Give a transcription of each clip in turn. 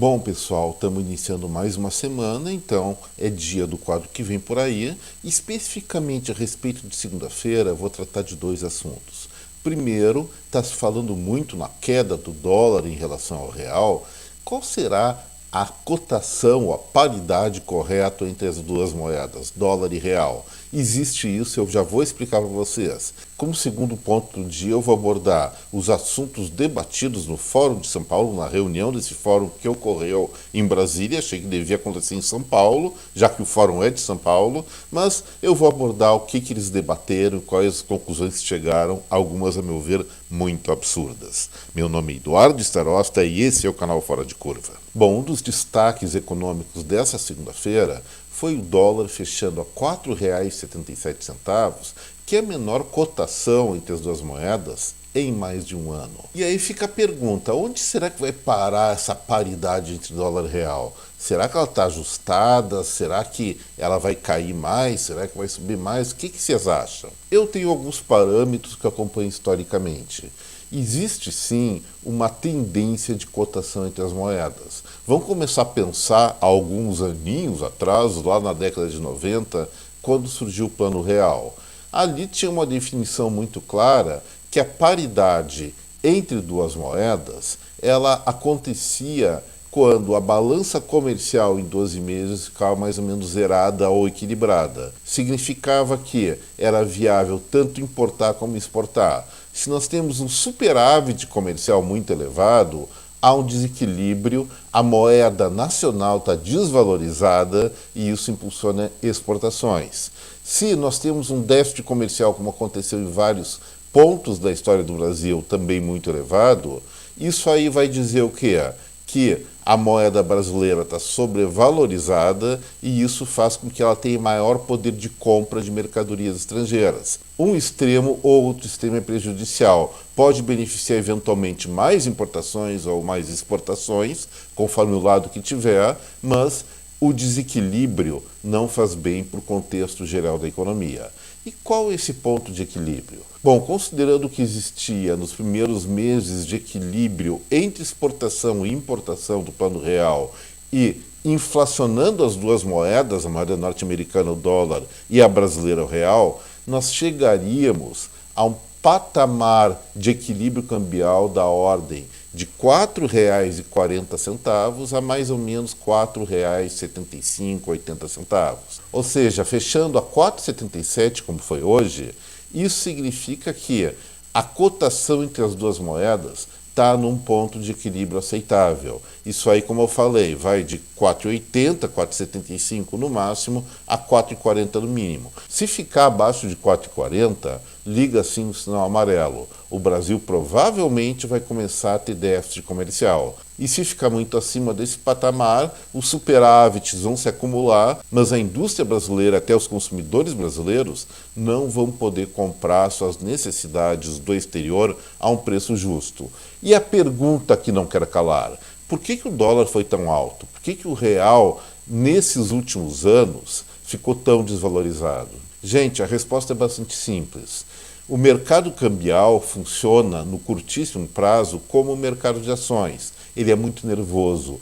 Bom, pessoal, estamos iniciando mais uma semana, então é dia do quadro que vem por aí. Especificamente a respeito de segunda-feira, vou tratar de dois assuntos. Primeiro, está se falando muito na queda do dólar em relação ao real. Qual será a cotação, ou a paridade correta entre as duas moedas, dólar e real? Existe isso, eu já vou explicar para vocês. Como segundo ponto do dia, eu vou abordar os assuntos debatidos no Fórum de São Paulo, na reunião desse fórum que ocorreu em Brasília. Achei que devia acontecer em São Paulo, já que o fórum é de São Paulo, mas eu vou abordar o que eles debateram, quais as conclusões que chegaram, algumas, a meu ver, muito absurdas. Meu nome é Eduardo Starosta e esse é o canal Fora de Curva. Bom, um dos destaques econômicos dessa segunda-feira foi o dólar fechando a R$ 4,77, que é a menor cotação entre as duas moedas em mais de um ano. E aí fica a pergunta, onde será que vai parar essa paridade entre dólar e real? Será que ela está ajustada? Será que ela vai cair mais? Será que vai subir mais? O que vocês acham? Eu tenho alguns parâmetros que acompanho historicamente. Existe sim uma tendência de cotação entre as moedas. Vamos começar a pensar há alguns aninhos atrás, lá na década de 90, quando surgiu o Plano Real. Ali tinha uma definição muito clara que a paridade entre duas moedas, ela acontecia quando a balança comercial em 12 meses ficava mais ou menos zerada ou equilibrada. Significava que era viável tanto importar como exportar. Se nós temos um superávit comercial muito elevado, há um desequilíbrio, a moeda nacional está desvalorizada e isso impulsiona exportações. Se nós temos um déficit comercial, como aconteceu em vários pontos da história do Brasil, também muito elevado, isso aí vai dizer o quê? Que a moeda brasileira está sobrevalorizada e isso faz com que ela tenha maior poder de compra de mercadorias estrangeiras. Um extremo ou outro extremo é prejudicial. Pode beneficiar eventualmente mais importações ou mais exportações, conforme o lado que tiver, mas o desequilíbrio não faz bem para o contexto geral da economia. E qual é esse ponto de equilíbrio? Bom, considerando que existia nos primeiros meses de equilíbrio entre exportação e importação do Plano Real e inflacionando as duas moedas, a moeda norte-americana, o dólar, e a brasileira, o real, nós chegaríamos a um patamar de equilíbrio cambial da ordem de R$ 4,40 a mais ou menos R$ 4,75, 80 centavos. Ou seja, fechando a 4,77 como foi hoje, isso significa que a cotação entre as duas moedas está num ponto de equilíbrio aceitável. Isso aí, como eu falei, vai de 4,80, 4,75 no máximo, a 4,40 no mínimo. Se ficar abaixo de 4,40, liga assim o sinal amarelo. O Brasil provavelmente vai começar a ter déficit comercial. E se ficar muito acima desse patamar, os superávites vão se acumular, mas a indústria brasileira, até os consumidores brasileiros, não vão poder comprar suas necessidades do exterior a um preço justo. E a pergunta que não quer calar, por que o dólar foi tão alto? Por que o real, nesses últimos anos, ficou tão desvalorizado? Gente, a resposta é bastante simples. O mercado cambial funciona no curtíssimo prazo como o mercado de ações. Ele é muito nervoso,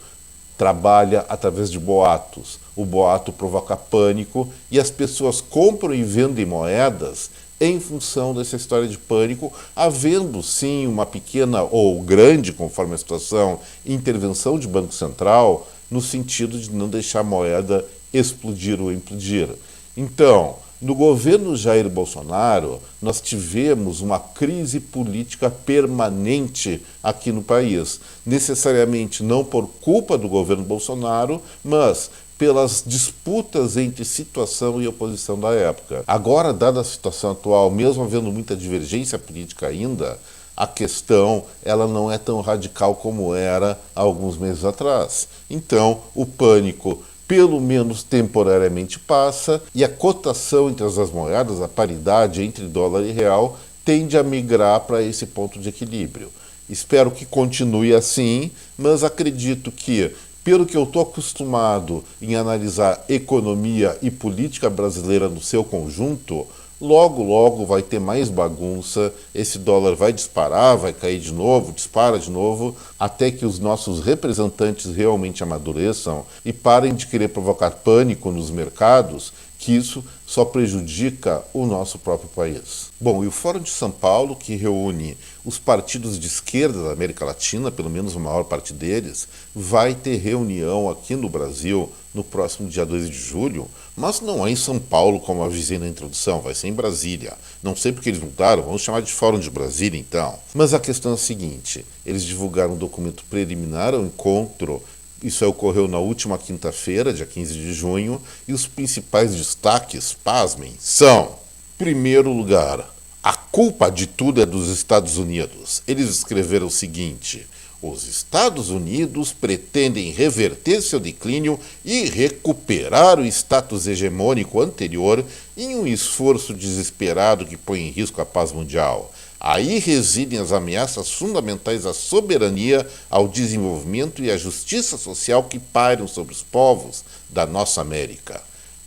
trabalha através de boatos. O boato provoca pânico e as pessoas compram e vendem moedas em função dessa história de pânico, havendo sim uma pequena ou grande, conforme a situação, intervenção de Banco Central no sentido de não deixar a moeda explodir ou implodir. Então, no governo Jair Bolsonaro, nós tivemos uma crise política permanente aqui no país. Necessariamente não por culpa do governo Bolsonaro, mas pelas disputas entre situação e oposição da época. Agora, dada a situação atual, mesmo havendo muita divergência política ainda, a questão ela não é tão radical como era há alguns meses atrás. Então, o pânico pelo menos temporariamente passa, e a cotação entre as duas moedas, a paridade entre dólar e real, tende a migrar para esse ponto de equilíbrio. Espero que continue assim, mas acredito que, pelo que eu estou acostumado em analisar economia e política brasileira no seu conjunto, logo, logo vai ter mais bagunça, esse dólar vai disparar, vai cair de novo, dispara de novo, até que os nossos representantes realmente amadureçam e parem de querer provocar pânico nos mercados, que isso só prejudica o nosso próprio país. Bom, e o Fórum de São Paulo, que reúne os partidos de esquerda da América Latina, pelo menos a maior parte deles, vai ter reunião aqui no Brasil no próximo dia 2 de julho, mas não é em São Paulo, como avisei na introdução, vai ser em Brasília. Não sei porque eles mudaram, vamos chamar de Fórum de Brasília então. Mas a questão é a seguinte, eles divulgaram um documento preliminar ao encontro. Isso ocorreu na última quinta-feira, dia 15 de junho, e os principais destaques, pasmem, são: primeiro lugar, a culpa de tudo é dos Estados Unidos. Eles escreveram o seguinte: os Estados Unidos pretendem reverter seu declínio e recuperar o status hegemônico anterior em um esforço desesperado que põe em risco a paz mundial. Aí residem as ameaças fundamentais à soberania, ao desenvolvimento e à justiça social que pairam sobre os povos da nossa América.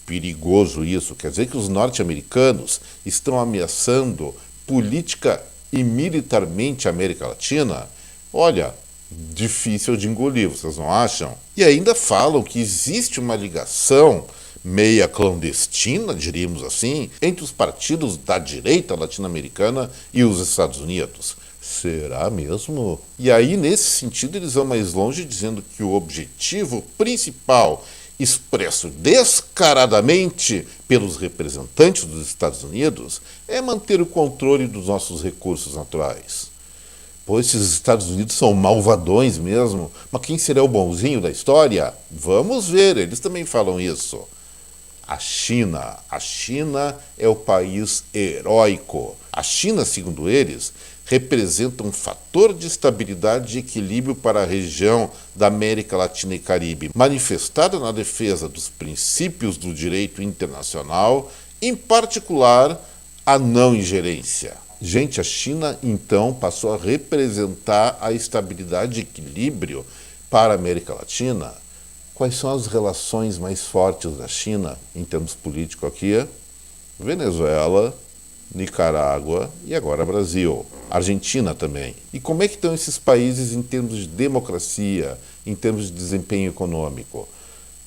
Perigoso isso, quer dizer que os norte-americanos estão ameaçando política e militarmente a América Latina? Olha, difícil de engolir, vocês não acham? E ainda falam que existe uma ligação meia clandestina, diríamos assim, entre os partidos da direita latino-americana e os Estados Unidos. Será mesmo? E aí, nesse sentido, eles vão mais longe, dizendo que o objetivo principal, expresso descaradamente pelos representantes dos Estados Unidos, é manter o controle dos nossos recursos naturais. Pois esses Estados Unidos são malvadões mesmo, mas quem será o bonzinho da história? Vamos ver, eles também falam isso. A China é o país heróico. A China, segundo eles, representa um fator de estabilidade e equilíbrio para a região da América Latina e Caribe, manifestada na defesa dos princípios do direito internacional, em particular a não ingerência. Gente, a China então passou a representar a estabilidade e equilíbrio para a América Latina. Quais são as relações mais fortes da China em termos políticos aqui? Venezuela, Nicarágua e agora Brasil. Argentina também. E como é que estão esses países em termos de democracia, em termos de desempenho econômico?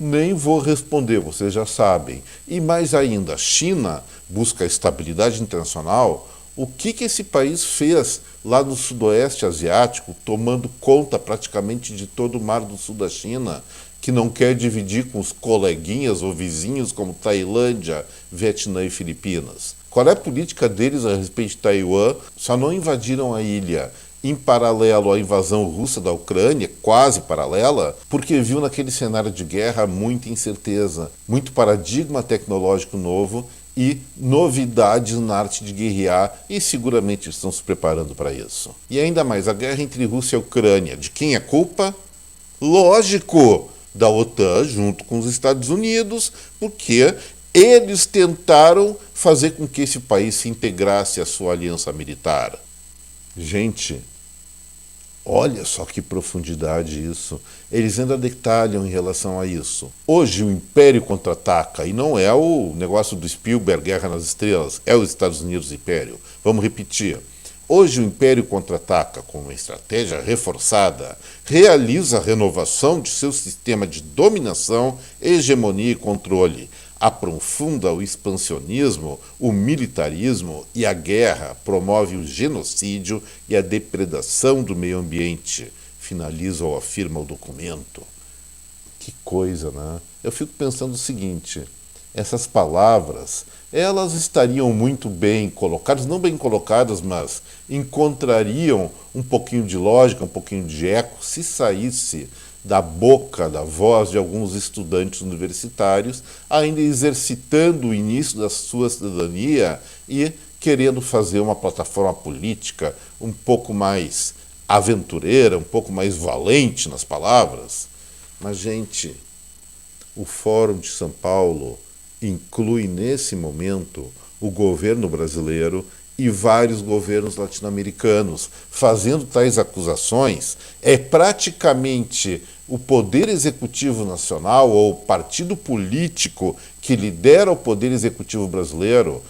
Nem vou responder, vocês já sabem. E mais ainda, a China busca estabilidade internacional. O que esse país fez lá no sudoeste asiático, tomando conta praticamente de todo o mar do sul da China, que não quer dividir com os coleguinhas ou vizinhos como Tailândia, Vietnã e Filipinas? Qual é a política deles a respeito de Taiwan? Só não invadiram a ilha em paralelo à invasão russa da Ucrânia, quase paralela, porque viu naquele cenário de guerra muita incerteza, muito paradigma tecnológico novo e novidades na arte de guerrear, e seguramente estão se preparando para isso. E ainda mais, a guerra entre Rússia e Ucrânia, de quem é culpa? Lógico, da OTAN junto com os Estados Unidos, porque eles tentaram fazer com que esse país se integrasse à sua aliança militar. Gente, olha só que profundidade isso. Eles ainda detalham em relação a isso. Hoje o Império contra-ataca, e não é o negócio do Spielberg, Guerra nas Estrelas, é os Estados Unidos Império. Vamos repetir. Hoje o Império contra-ataca com uma estratégia reforçada, realiza a renovação de seu sistema de dominação, hegemonia e controle, aprofunda o expansionismo, o militarismo e a guerra, promove o genocídio e a depredação do meio ambiente, finaliza ou afirma o documento. Que coisa, né? Eu fico pensando o seguinte: essas palavras, elas estariam muito bem colocadas, não bem colocadas, mas encontrariam um pouquinho de lógica, um pouquinho de eco, se saísse da boca, da voz de alguns estudantes universitários, ainda exercitando o início da sua cidadania e querendo fazer uma plataforma política um pouco mais aventureira, um pouco mais valente nas palavras. Mas, gente, o Fórum de São Paulo inclui nesse momento o governo brasileiro e vários governos latino-americanos. Fazendo tais acusações, é praticamente o Poder Executivo Nacional ou o partido político que lidera o Poder Executivo brasileiro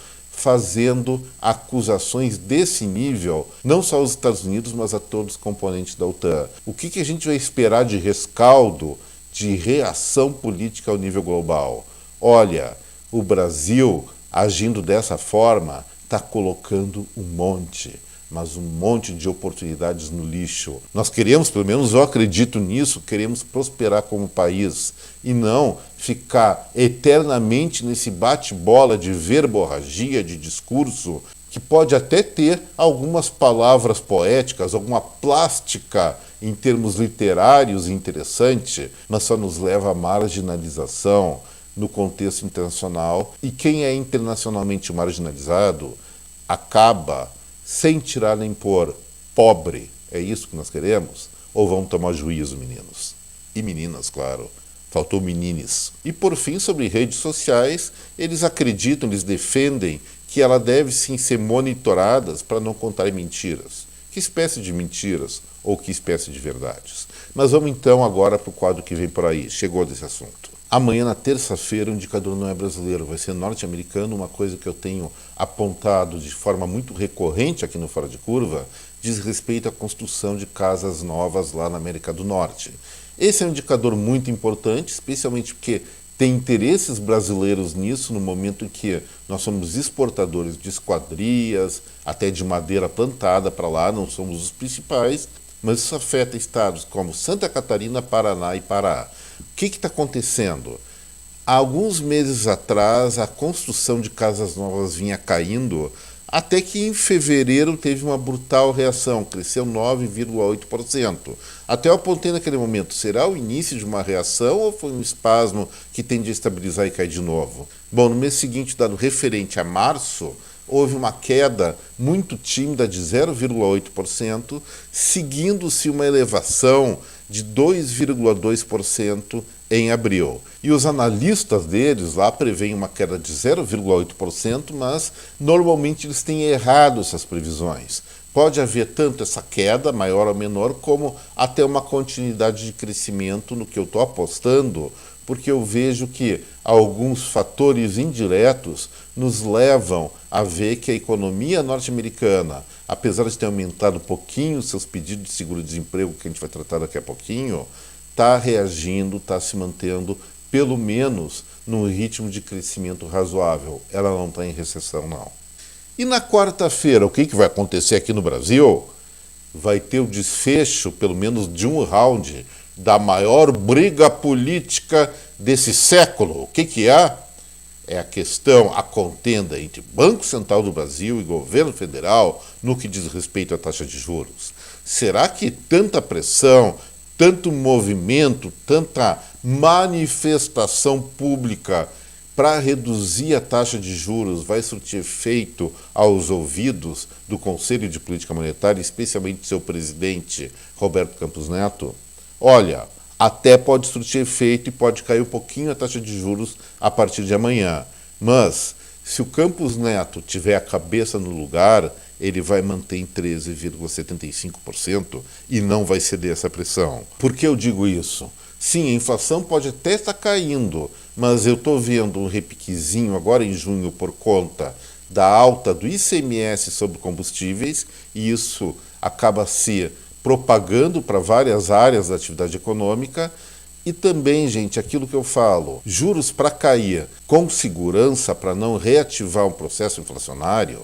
fazendo acusações desse nível, não só aos Estados Unidos, mas a todos os componentes da OTAN. O que a gente vai esperar de rescaldo, de reação política ao nível global? Olha, o Brasil, agindo dessa forma, está colocando um monte de oportunidades no lixo. Nós queremos, pelo menos eu acredito nisso, queremos prosperar como país e não ficar eternamente nesse bate-bola de verborragia, de discurso, que pode até ter algumas palavras poéticas, alguma plástica em termos literários interessante, mas só nos leva à marginalização no contexto internacional. E quem é internacionalmente marginalizado acaba, sem tirar nem pôr, pobre. É isso que nós queremos? Ou vamos tomar juízo, meninos? E meninas, claro. Faltou menines. E por fim, sobre redes sociais, eles acreditam, eles defendem que ela deve sim ser monitoradas para não contar mentiras. Que espécie de mentiras ou que espécie de verdades? Mas vamos então agora para o quadro que vem por aí. Chegou desse assunto. Amanhã, na terça-feira, o indicador não é brasileiro, vai ser norte-americano. Uma coisa que eu tenho apontado de forma muito recorrente aqui no Fora de Curva diz respeito à construção de casas novas lá na América do Norte. Esse é um indicador muito importante, especialmente porque tem interesses brasileiros nisso, no momento em que nós somos exportadores de esquadrias, até de madeira plantada para lá, não somos os principais, mas isso afeta estados como Santa Catarina, Paraná e Pará. O que está acontecendo? Há alguns meses atrás, a construção de casas novas vinha caindo, até que em fevereiro teve uma brutal reação, cresceu 9,8%. Até eu apontei naquele momento, será o início de uma reação ou foi um espasmo que tende a estabilizar e cair de novo? Bom, no mês seguinte, dado referente a março, houve uma queda muito tímida de 0,8%, seguindo-se uma elevação de 2,2% em abril. E os analistas deles lá preveem uma queda de 0,8%, mas normalmente eles têm errado essas previsões. Pode haver tanto essa queda, maior ou menor, como até uma continuidade de crescimento no que eu estou apostando, porque eu vejo que alguns fatores indiretos nos levam a ver que a economia norte-americana, apesar de ter aumentado um pouquinho seus pedidos de seguro-desemprego, que a gente vai tratar daqui a pouquinho, está reagindo, está se mantendo, pelo menos, num ritmo de crescimento razoável. Ela não está em recessão, não. E na quarta-feira, o que vai acontecer aqui no Brasil? Vai ter o desfecho, pelo menos de um round, da maior briga política desse século. O que é? É a questão, a contenda entre Banco Central do Brasil e governo federal no que diz respeito à taxa de juros. Será que tanta pressão, tanto movimento, tanta manifestação pública para reduzir a taxa de juros vai surtir efeito aos ouvidos do Conselho de Política Monetária, especialmente seu presidente, Roberto Campos Neto? Olha, até pode surtir efeito e pode cair um pouquinho a taxa de juros a partir de amanhã. Mas, se o Campos Neto tiver a cabeça no lugar, ele vai manter em 13,75% e não vai ceder essa pressão. Por que eu digo isso? Sim, a inflação pode até estar caindo, mas eu estou vendo um repiquezinho agora em junho por conta da alta do ICMS sobre combustíveis, e isso acaba se propagando para várias áreas da atividade econômica. E também, gente, aquilo que eu falo, juros para cair com segurança, para não reativar um processo inflacionário,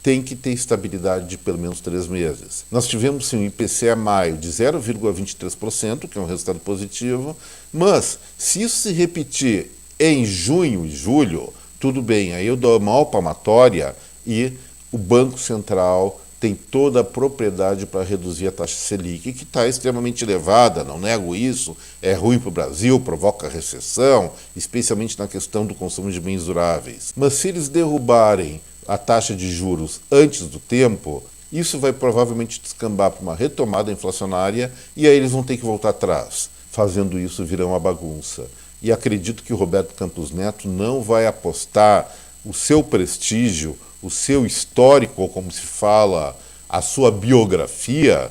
tem que ter estabilidade de pelo menos 3 meses. Nós tivemos sim, um IPC a maio de 0,23%, que é um resultado positivo, mas se isso se repetir em junho e julho, tudo bem, aí eu dou uma palmatória e o Banco Central tem toda a propriedade para reduzir a taxa Selic, que está extremamente elevada, não nego isso, é ruim para o Brasil, provoca recessão, especialmente na questão do consumo de bens duráveis. Mas se eles derrubarem a taxa de juros antes do tempo, isso vai provavelmente descambar para uma retomada inflacionária e aí eles vão ter que voltar atrás. Fazendo isso, virá uma bagunça. E acredito que o Roberto Campos Neto não vai apostar o seu prestígio, o seu histórico, ou como se fala, a sua biografia,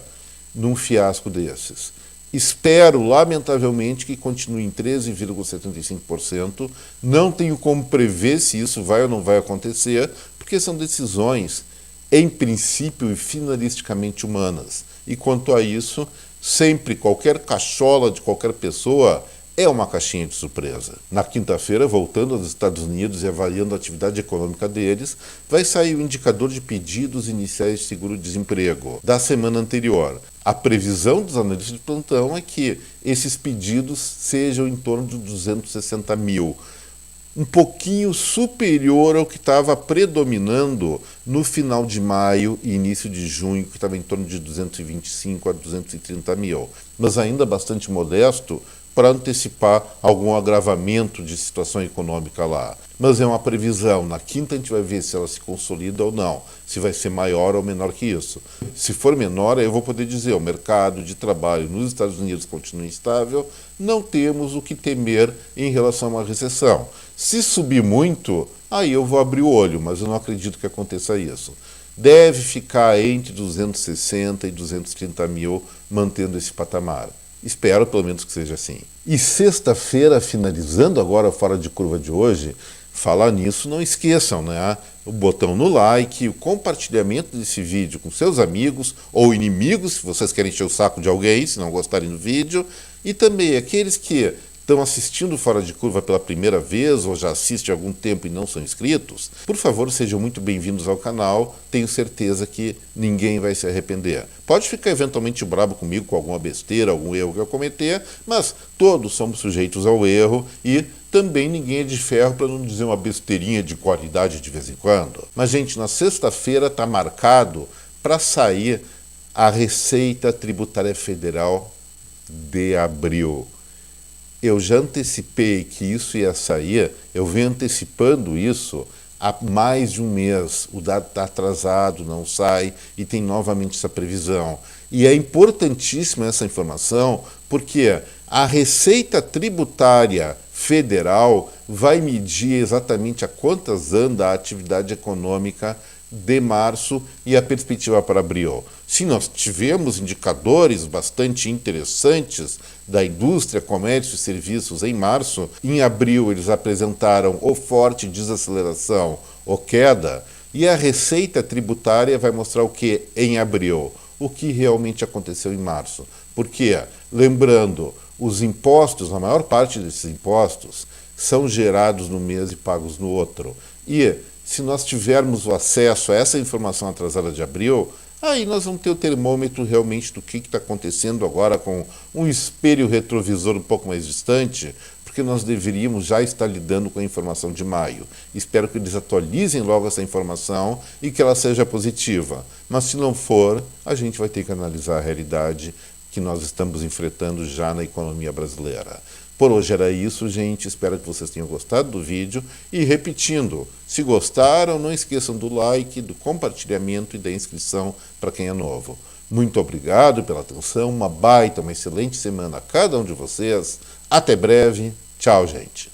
num fiasco desses. Espero, lamentavelmente, que continue em 13,75%. Não tenho como prever se isso vai ou não vai acontecer, porque são decisões, em princípio e finalisticamente humanas. E quanto a isso, sempre qualquer cachola de qualquer pessoa é uma caixinha de surpresa. Na quinta-feira, voltando aos Estados Unidos e avaliando a atividade econômica deles, vai sair o indicador de pedidos iniciais de seguro-desemprego da semana anterior. A previsão dos analistas de plantão é que esses pedidos sejam em torno de 260 mil, um pouquinho superior ao que estava predominando no final de maio e início de junho, que estava em torno de 225 a 230 mil, mas ainda bastante modesto para antecipar algum agravamento de situação econômica lá. Mas é uma previsão. Na quinta a gente vai ver se ela se consolida ou não, se vai ser maior ou menor que isso. Se for menor, eu vou poder dizer, o mercado de trabalho nos Estados Unidos continua instável, não temos o que temer em relação a uma recessão. Se subir muito, aí eu vou abrir o olho, mas eu não acredito que aconteça isso. Deve ficar entre 260 e 230 mil, mantendo esse patamar. Espero, pelo menos, que seja assim. E sexta-feira, finalizando agora a Fora de Curva de hoje, falar nisso, não esqueçam, né? O botão no like, o compartilhamento desse vídeo com seus amigos ou inimigos, se vocês querem encher o saco de alguém, se não gostarem do vídeo, e também aqueles que estão assistindo Fora de Curva pela primeira vez ou já assistem há algum tempo e não são inscritos, por favor, sejam muito bem-vindos ao canal. Tenho certeza que ninguém vai se arrepender. Pode ficar eventualmente bravo comigo com alguma besteira, algum erro que eu cometer, mas todos somos sujeitos ao erro e também ninguém é de ferro para não dizer uma besteirinha de qualidade de vez em quando. Mas, gente, na sexta-feira está marcado para sair a Receita Tributária Federal de abril. Eu já antecipei que isso ia sair, eu venho antecipando isso há mais de um mês. O dado está atrasado, não sai, e tem novamente essa previsão. E é importantíssima essa informação, porque a Receita Tributária Federal vai medir exatamente a quantas anda a atividade econômica de março e a perspectiva para abril. Se nós tivemos indicadores bastante interessantes da indústria, comércio e serviços em março, em abril eles apresentaram ou forte desaceleração ou queda, e a receita tributária vai mostrar o que em abril? O que realmente aconteceu em março. Porque, lembrando, os impostos, a maior parte desses impostos, são gerados no mês e pagos no outro. E se nós tivermos o acesso a essa informação atrasada de abril, aí nós vamos ter o termômetro realmente do que está acontecendo agora com um espelho retrovisor um pouco mais distante, porque nós deveríamos já estar lidando com a informação de maio. Espero que eles atualizem logo essa informação e que ela seja positiva. Mas se não for, a gente vai ter que analisar a realidade que nós estamos enfrentando já na economia brasileira. Por hoje era isso, gente. Espero que vocês tenham gostado do vídeo. E repetindo, se gostaram, não esqueçam do like, do compartilhamento e da inscrição para quem é novo. Muito obrigado pela atenção, uma excelente semana a cada um de vocês. Até breve. Tchau, gente.